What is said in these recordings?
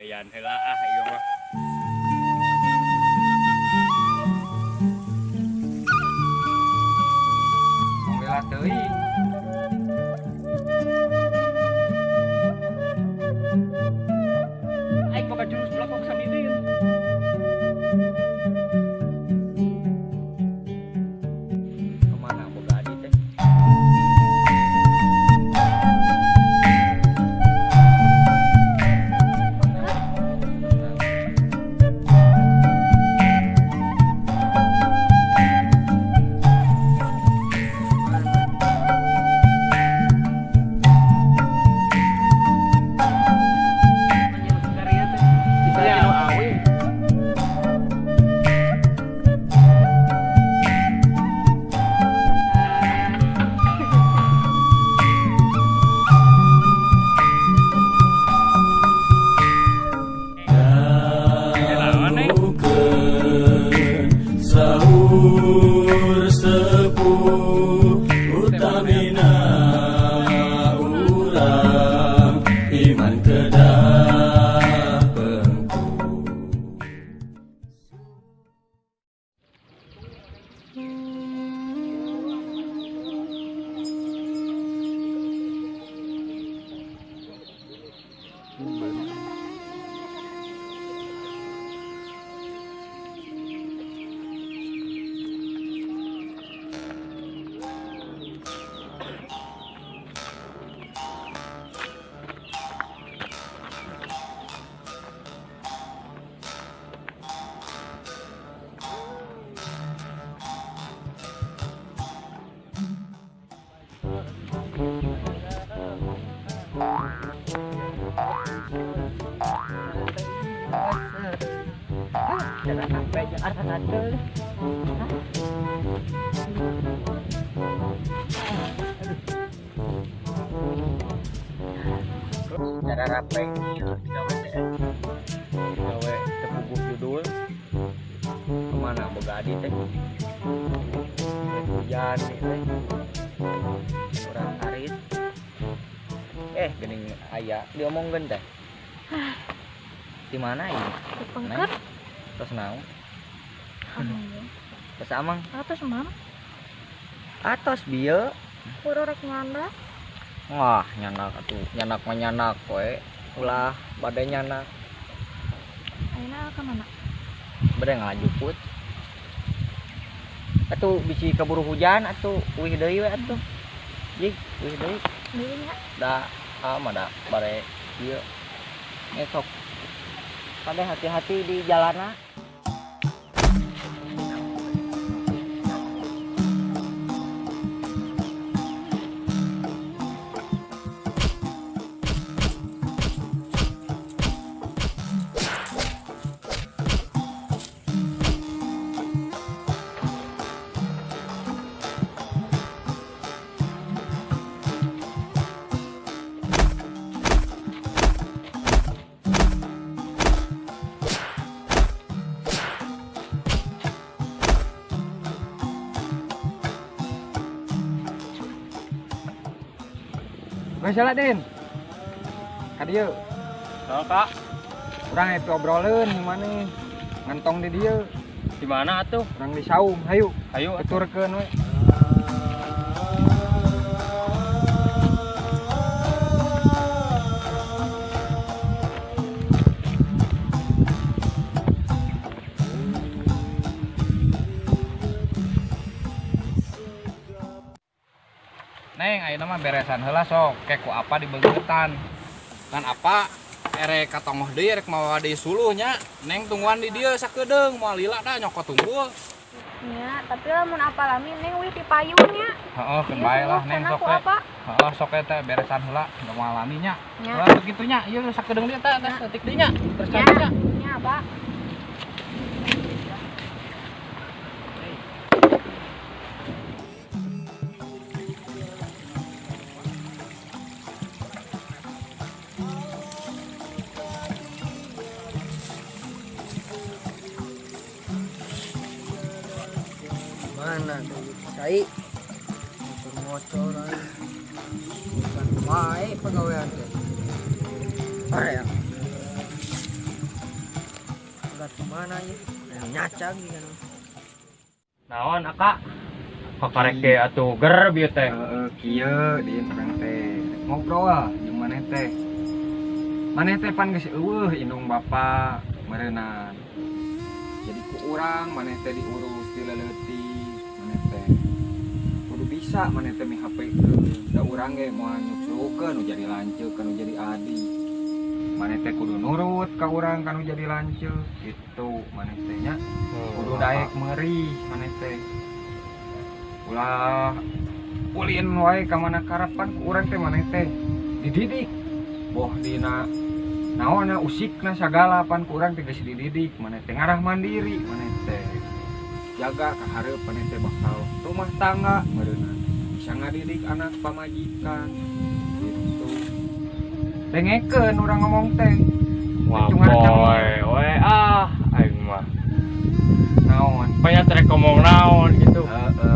Ayan heula ah ieu mah. Mongela teuing. Aing boga jurus blokok samidin. Kemana boga adi teh? Sahur sepuh utamina urang iman kedah pengku. Jangan sampai jangan ada. Cara rapi Gawe tepuguh judul. Kemana boga adi teh? Hujan nih teh. Urang arit. Geuning aya diomongkeun teh. Di mana ini? Pengker. Terus naon? Anu. Terus amang? Atos mam. Atos bieu. Pura rek nyanda. Wah, nyanak atuh. Nyanak mah nyanak we. Ulah bade nyanak. Ayeuna ka mana? Bade ngajuput. Atuh bisi kaburu hujan atuh uih deui we atuh. Jig, uih deui. Deui nya. Da mah da bare ieu. Esok. Kade hati-hati di jalanan. Masalah Den. Kadieu. Nah, Kak, Urang happy obroleun gimana? Ngantong di dieu. di mana atuh? Urang di saung. Hayu. Hayu atuh. Tuturkeun we. Neng, ayeuna mah beresan heula sok, keku apa dibeugeutan. Kan apa ere katongoh deui rek mawa deui suluhnya. Neng tungguan di dieu sakedeung moal lila da nyokot tunggul. Ya, tapi lamun apalami neng wih di payungnya. Heeh, kebae lah neng sok Aku we. apa? Heeh, sok we teh beresan heula, da moal alami nya. Ya. Ulah begitunya, ieu sakedeung dieu teh tes detik dieu nya. Terus Ya, nya. ya, Pak. Mana tuh Sai? Motor bukan baik pegawaian teh. Ah ya. mana ya nyacang gitu. Naon akak pakarek ge atuh ger bieu teh. Kieu di urang teh ngobrol jeung maneh teh. Maneh teh pan geus eueuh indung bapa meureunnan. Jadi ku urang maneh teh diurus dileleutik maneh teh. Kudu bisa maneh teh mi hapekeun. Da urang ge moal nyuksukeun nu jadi lanceuk kanu jadi adi. Maneh teh kudu nurut ka urang kanu jadi lanceuk gitu maneh teh nya. Kudu daek meurih maneh teh. Ulah ulin wae ka mana karapan ku urang teh maneh teh dididik. Boh dina naonna usikna sagala pan ku urang teh geus dididik maneh teh ngarah mandiri maneh teh. Jaga ka hareup maneh teh bakal rumah tangga meureunna. Bisa ngadidik anak pamajikan gitu. Dengekeun urang ngomong teh. Wah, Cungan cang. we aing mah. Naon? Panya trek ngomong naon gitu.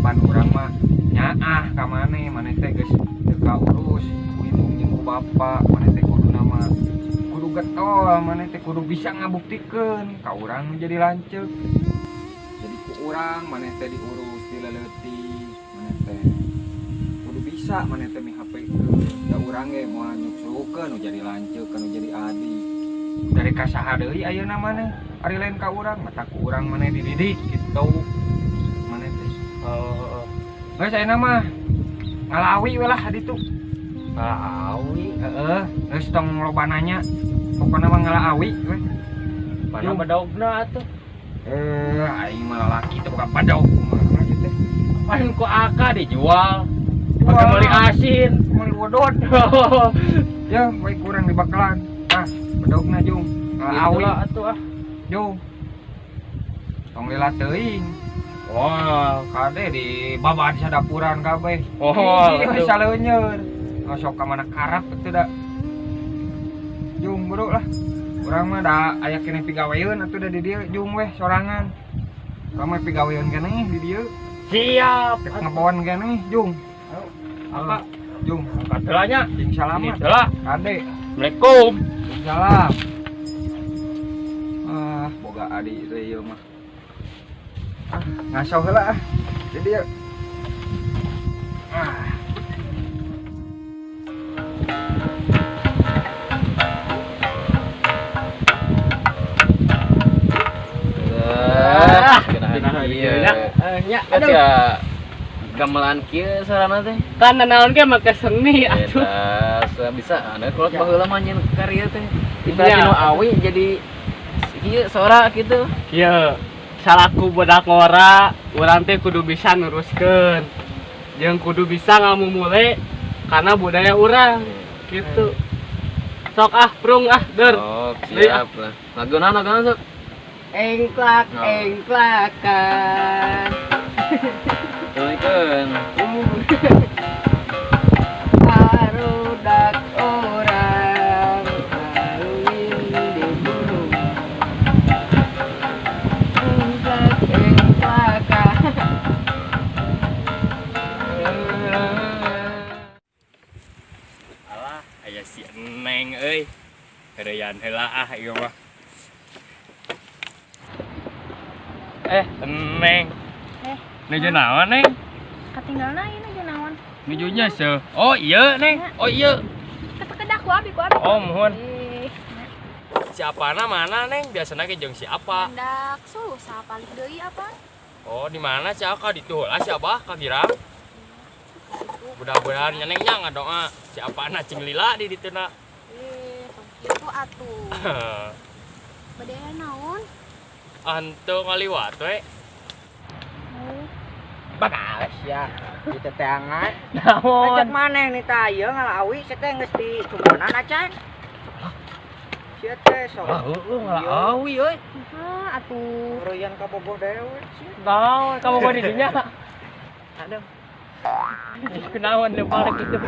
Pan urang mah nyaah ka maneh teh geus teu kaurus ku indung jeung ku bapa maneh teh kudu nama kudu getol maneh teh kudu bisa ngabuktikeun ka urang nu jadi lanceuk. Jadi ku urang maneh teh diurus dileleutik maneh teh kudu bisa maneh teh mi hapekeun. Da urang ge moal nyuksukeun nu jadi lanceuk kanu jadi adi. Dari ka saha deui ayeuna maneh ari lain ka urang mata ku urang maneh dididik gitu maneh teh. Geus ayeuna mah ngalawi we lah ditu. Ngalawi. Geus tong loba nanya. Pokona mah ngalawi we. Mana badogna atuh. Aing mah lalaki teh bukan padog kumaha gitu teh. Pan ku aka dijual. Pakai meuli asin. Meuli wodot. Ya, bae kurang di bakalan. Ah, badogna jung. Ngalawi atuh ah. jung. Tong lila teuing. Wah, Kade di babad sadapuran kabeh. betul. Bisa leunyeun. Ngosok ka mana karap teh da. Jung buru lah. Urang mah da aya keneh pigaweun atuh da di dieu jung weh sorangan. Urang mah pigaweun keneh di dieu. Siap. Tek ngepon keneh jung. Apa? Jung. Katelanya. Sing salamat. Itulah. Kade. Assalamualaikum. Salam. Boga adi teh ieu mah. Ngaso heula ah. Jadi ya. Nya ada gamelan kieu sarana teh. Kan naon ge make seni atuh. Eta bisa ana kulak baheula mah nyeun karya teh. Iya. Ibaratna nu awi jadi ieu sora gitu. Ieu salaku budak ngora, urang teh kudu bisa nuruskeun. Jeung kudu bisa ngamumule karena budaya urang gitu. Sok ah prung ah ger. Oh, siap lah. Laguna sok. Engklak Oh. engklakan. Tulikeun. Barudak orang kawin di gunung. Engklak engklakan. Alah, aya si Neng euy. Heureuyan heula ah ieu mah. Neng. Nuju naon, Neng? Katinggalna ieu aja naon. Nujunya se. Oh, iya, Neng. Oh, iya. Kedak ku abi. Oh, mohon. Eh, Siapana mana, Neng? Biasana ge jeung siapa? hendak susah paling deui apa? Oh, di mana si Aka ditu heula si Abah ka Girang? Mudah-mudahan nya Neng nya ngadoa siapana cing lila di dituna. Tong kieu atuh. Bade naon? Antu ngaliwat we. Oh, Bagas ya. Kita teh angan. Naon? Cek maneh nih tah ieu ngalawi saya teh geus di sumbonan acan. Sia teh sok. Heueuh ngalawi euy. Nah, atuh. Royan ka boboh dewe. Naon kamu mau di dinya? Aduh. Kenaon lembang gitu.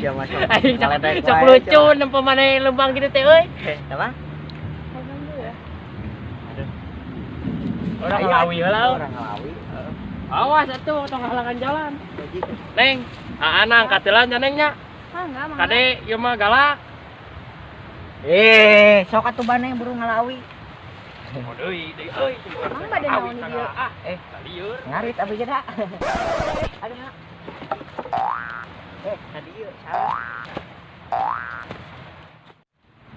Sia masuk. Aing Ngaledek sok wae, lucu coba. nempo maneh lembang gitu teh euy. Apa? Orang ngalawi heula. Orang ngalawi. Awas atuh tong halangan jalan. Jadi Neng, aana angkat heula nya Neng nya. Ah, enggak mah. Kade ieu mah galak. sok atuh baneh buru ngalawi. Oh deui euy. Emang pada naon di dieu? Lieur. Ngarit abis jeda. Aduh nak. Tadi yuk,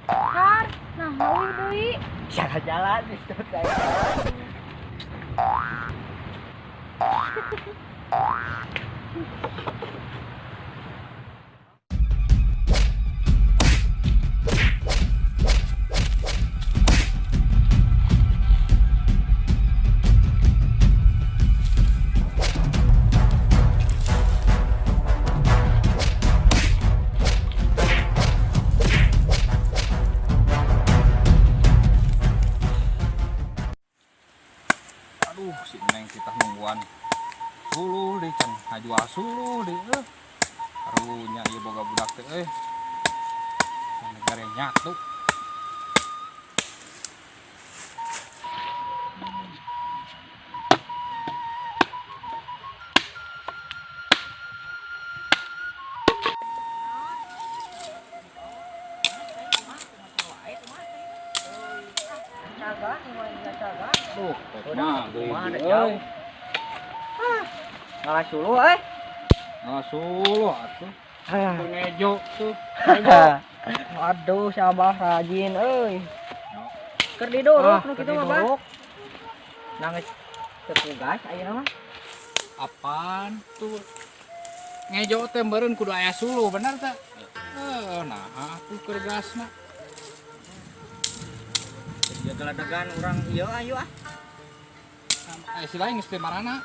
Har, nah heuh deui. jalan-jalan itu kayak. Aduh, si Neng kita nungguan suluh deh can ngajual suluh deh karunya ieu boga budak teh negara nyatu. Tuh, Udah, deui mana euy. jauh. Ngalah sulu Nah, suluh atuh. Ngejo tuh. Aduh, si Abah rajin euy. Keur didorok nu kitu mah, Bah. Nangis tetugas ayeuna mah. Apaan tuh? Ngejo teh meureun kudu aya suluh, bener teh? Nah, atuh keur gasna. Ya geladegan urang ieu ayo Si lain geus teh marana?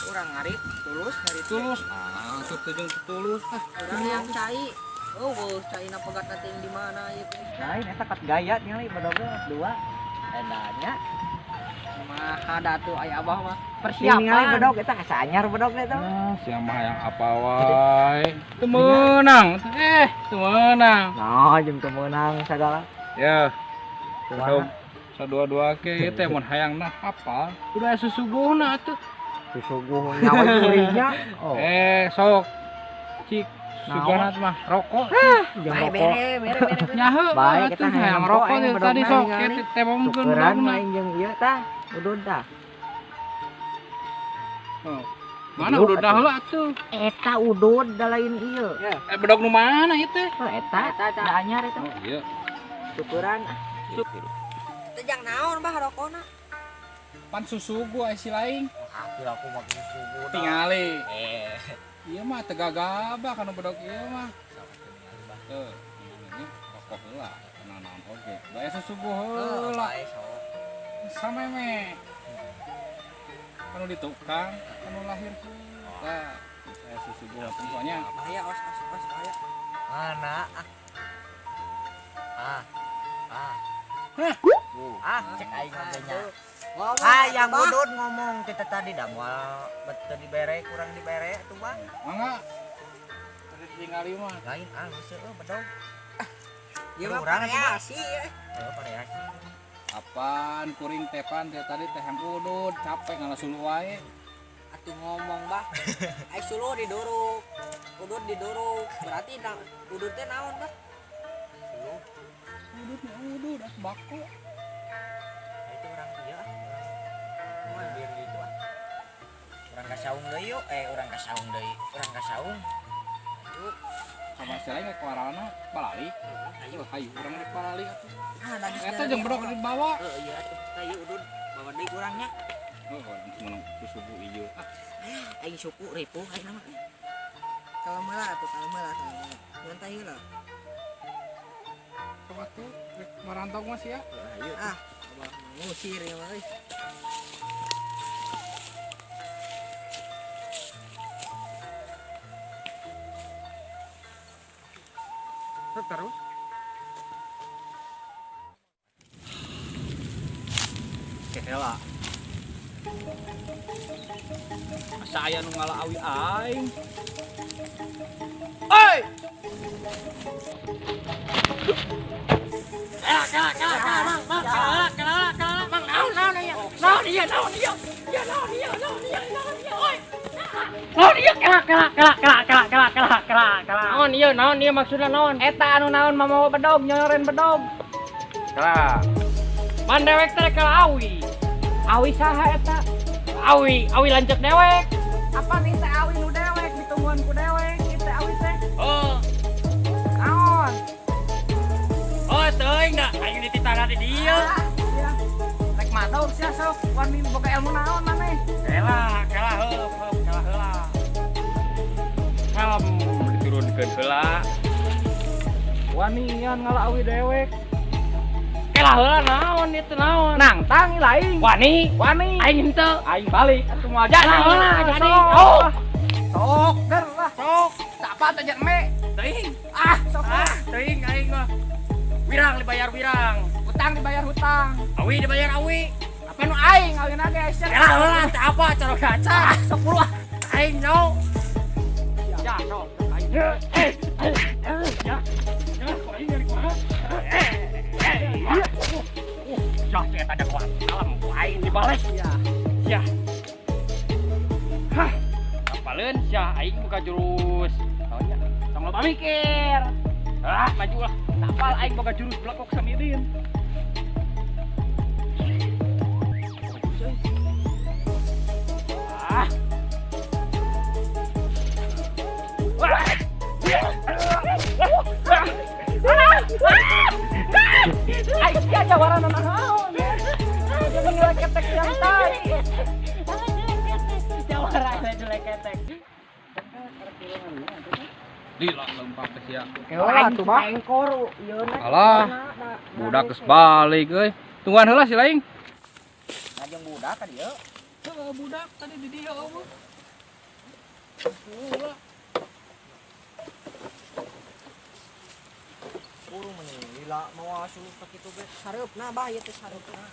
urang ngarit tulus ngarit Tulus. Atuh tujung tulus. Urang yang cai. Oh, cai na pegat ting di mana ieu teh. lain eta kat gaya ningali badogna dua edanya Mah ada tuh aya Abah mah. ningali badog eta asa anyar badog eta Siapa yang apa wae? Teu meunang. Teu meunang. nah jeung teu meunang sagala Ya, kumaha sadua-dua ke teh mun hayangna hafal, kudu aya susuguhna atuh. susuguh nyawa curinya oh Sok cik susuguhna mah rokok. jeung Bae rokok bere. Nyaho Baik, atuh kita hayang hayang rokok rokok, teh yang tadi bedogna sok ningali. teh mungkin tukeran bedogna. main jeung ieu tah udud tah Mana udah dahulu atuh. eta udud da lain ieu Bedog nu mana ieu teh? eta da anyar eta Oh iya. tukeran Tejang naon Bah rokona? Pan susugu aya si laing. aku mah susuguh Tingali. Iya mah teu gagabah kana bedog ieu mah. Teu, ini rokok heula, naon oge. Bae susugu heula. Sampai me. Anu di tukang, anu lahir. Tah, saya susugu pokoknya. Bahaya os bahaya. mana cek aing ngomongnya yang udud ngomong kita tadi dah moal betul dibere kurang dibere tuh bang Mangga. Tadi tinggali mah. lain halus bedog Ieu mah Urang variasi. variasi Apaan kuring tepan teh tadi teh yang udud capek ngalah sulu wae. Atuh ngomong Bah. Ai suluh didorok. Udud didorok. Berarti udud teh naon Bah? Udud mah udud bako. itu orang dia biar gitu orang kasaung deui yuk orang kasaung deui orang kasaung Sama si lain ke warana balali. Ayo urang rek balali atuh. Nangis Eta jeung bedog di bawah. iya atuh ayo udud bawa deui kurangnya Heeh, mun susugu ieu. aing suku ripuh aing mah kalau malah nyantai heula. Sok atuh rek marantau mah sia. ayo Abah ngusir ya mah euy. terus Kehela. Asa aya nu ngalawi aing. Oi! Naon ieu maksudna naon? eta anu naon mamawa bedog nyoren bedog Kala. Man dewek teh ka awi. Awi saha eta? Awi lanceuk dewek. Apa nih teh awi nu dewek ditungguan ku dewek? Ieu teh awi teh. Oh, Naon? oh teuing da aing dititana di dieu. Iya. Rek madog sia sok, wan min boga ilmu naon maneh. Kela heula, kela heula. Helm diturunkeun heula. Wanian ngalawi dewek. Kela heula naon itu naon? Nangtang lain. Wani. Aing henteu. Aing balik atuh moal jadi. Jadi. Oh. Sok, ger lah. Sok. Apa teh jan me? Teuing. Sok. Teuing aing mah. Wirang dibayar wirang. Hutang dibayar hutang. Awi dibayar awi. Apa nu aing awina ge sia. Kela heula teh apa cara gaca? Sok puluh. Aing nyau. Ya, sok. Aing. Ya. Ya, aing dari kumaha? Jah, saya tanya kuat. Alam aing dibales. Ya. Hah. Apaleun sia aing buka jurus. Taunya, tong loba mikir. Maju lah. Tapal aing boga jurus blokok samidin. Aing sia jawaran naon. Jadi ngeleketek santai. Jawaran jelek ketek. Lila lempang teh sia. Heula tuh mah. Engkor ieu Alah, budak geus balik euy. Tungguan heula si laing. Ngajeng budak ka dieu. Heeh, budak tadi di dieu eueuh. Urung meni lila mau asuh ka kitu ge. Sareupna bah ieu teh sareupna.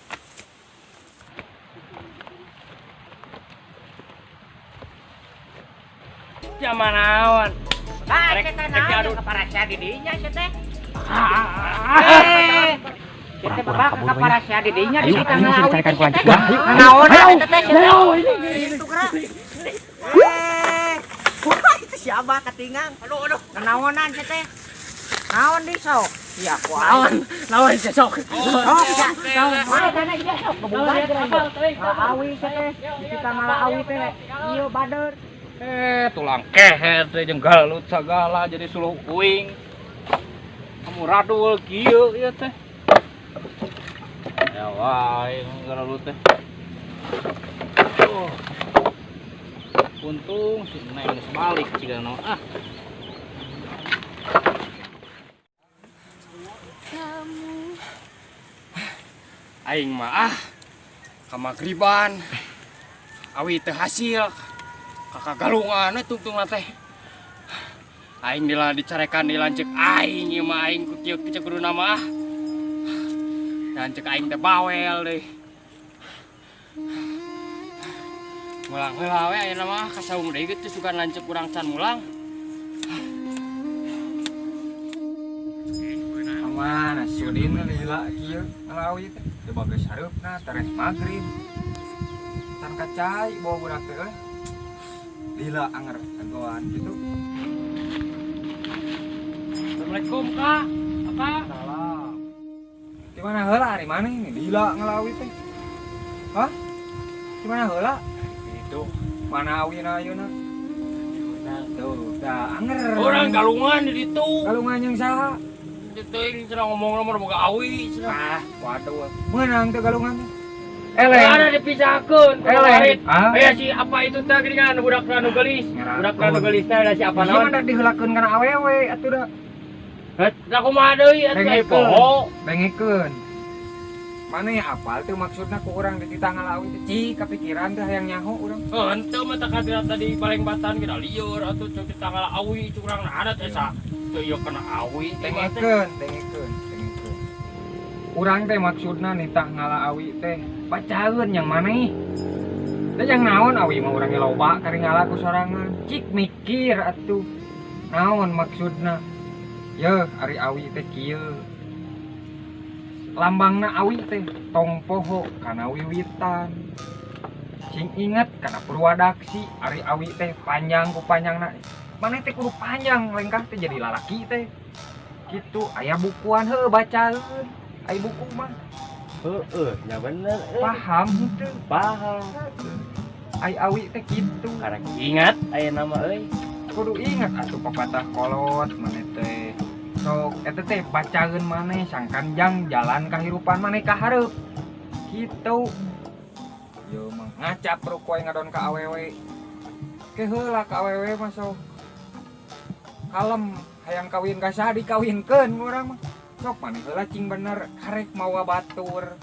Zaman naon? Kita naon ka parasya di dinya sia teh. Kita bapak ka parasya di dinya di kita ngalawi. Naon eta teh sia teh. Itu kira. Itu siapa katingang? Aduh. Naonan sia teh. Naon di sok? Ya kuaon. Naon sia sok? Oh, naon. Mana kana dia sok? Kebugan awi sia teh. Kita ngalawi teh. Ieu bader. Tulang kehet teh jeung galut sagala jadi suluh uing. Kamu radul kieu ieu teh. Ya wae galut teh. Oh. Untung si Neng geus balik cigana ah. Aing mah ka magriban. Awi teu hasil. Kakak galungan tungtung teh. Aing dicarekan dilanceuk aing ieu mah aing ku kieu cek kuduna mah. Dan cek aing teh bawel deui. Mulang heula we ayeuna mah kasaung deui geus sugan lanceuk urang can mulang. Aman, sudin lila kieu ngalawi teh. Teu bagus sareupna tares magrib. Tan kacai bawa budak teh euy. Lila anger tegoan gitu. Assalamualaikum Kak. Apa? Salam. Di mana heula ari maneh ini? Lila ngalawi teh. Hah? Di mana heula? Itu. Mana awina ayeuna? Tuh, dah anger. Orang galungan di ditu. Galungan yang saha? Teuing cenah ngomong nomor boga awi cenah. Waduh. Meunang teh galungan teh. Ada dipisahkeun. Eleng. Aya si apa itu teh geuningan budak nu geulis. Budak nu geulis teh ada si apa Ieu naon? mah diheulakeun kana awewe atuh da. Da kumaha deui atuh ai poho. Bengekeun. Mana ya apal tuh maksudnya ku urang di tanggal awi teh cik kepikiran teh hayang nyaho urang. Henteu mah tak kira tadi paling batan kita lieur atuh cek tanggal awi curang adat esa. Teu ieu kana awi teh mah teh. Bengekeun. Urang teh maksudna nitah ngala awi teh pacaeun yang maneh. Teh yang naon awi mah urang loba kari ngala ku sorangan. Cik mikir atuh. Naon maksudna? Yeuh ari awi teh kieu. Lambangna awi teh tong poho kana wiwitan. Sing inget kana Purwadaksi ari awi teh panjang ku panjangna. Maneh teh kudu panjang lengkah teh jadi lalaki teh. Kitu aya bukuan heuh bacaeun. Ai buku mah. Ya bener. Paham henteu? Paham. Ai awi teh kitu. Karena ingat aya nama euy. Kudu ingat atuh pepatah kolot maneh teh. Sok eta teh bacaeun maneh sangkanjang jalan kahirupan maneh ka hareup. Kitu. Yo mah ngacap ruk wae ngadon ka awewe. Ke heula ka awewe mah sok. Kalem hayang kawin ka saha dikawinkeun urang mah. Sok maneh heula cing bener karek mawa batur.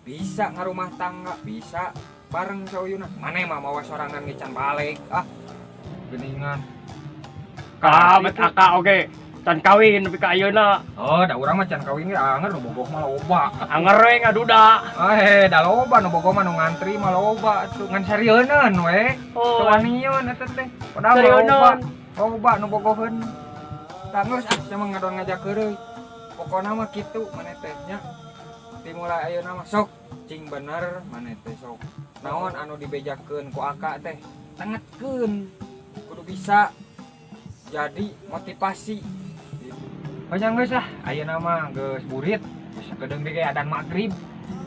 Bisa ngarumah tangga, bisa bareng sauyuna. Maneh mah mawa sorangan ge can balik. Geuningan. Kamet aka oge. Can kawin nepi ka ayeuna. Oh, da urang mah can kawin ge anger nu bogoh mah loba. Anger we ngaduda. Da loba nu bogoh mah nu ngantri mah loba atuh ngan sarieunun we. Oh. Teu waniun eta teh. Padahal mah Sarieunun. loba nu bogoheun. Tanggeus sama ngadon ngajak heureuy. Pokona mah kitu maneh teh nya. Dimulai ayeuna mah sok cing bener maneh teh sok. Naon anu dibejakeun ku aka teh tengetkeun. Kudu bisa jadi motivasi. Banyak geus lah ayeuna mah geus burit. Geus kedeung ge adan magrib.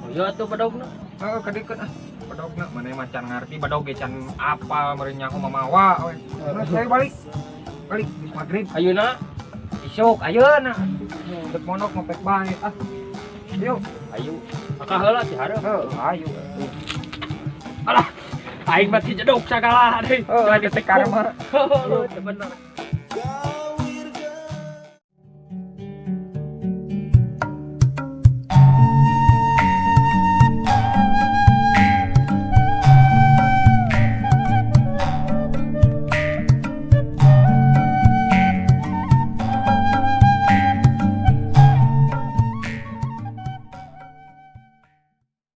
Oh iya atuh badogna. Heeh kadikeun badogna maneh mah can ngarti badog ge can apal meureun nyaho mamawa we. Geus balik. Balik geus magrib. Ayeuna Isuk ayeuna. Dek monok ngopek bae Yuk, ayo. Aka heula ti hareup. ayo. Alah, aing mah ti jedog sagala deui. Jadi karma. Bener.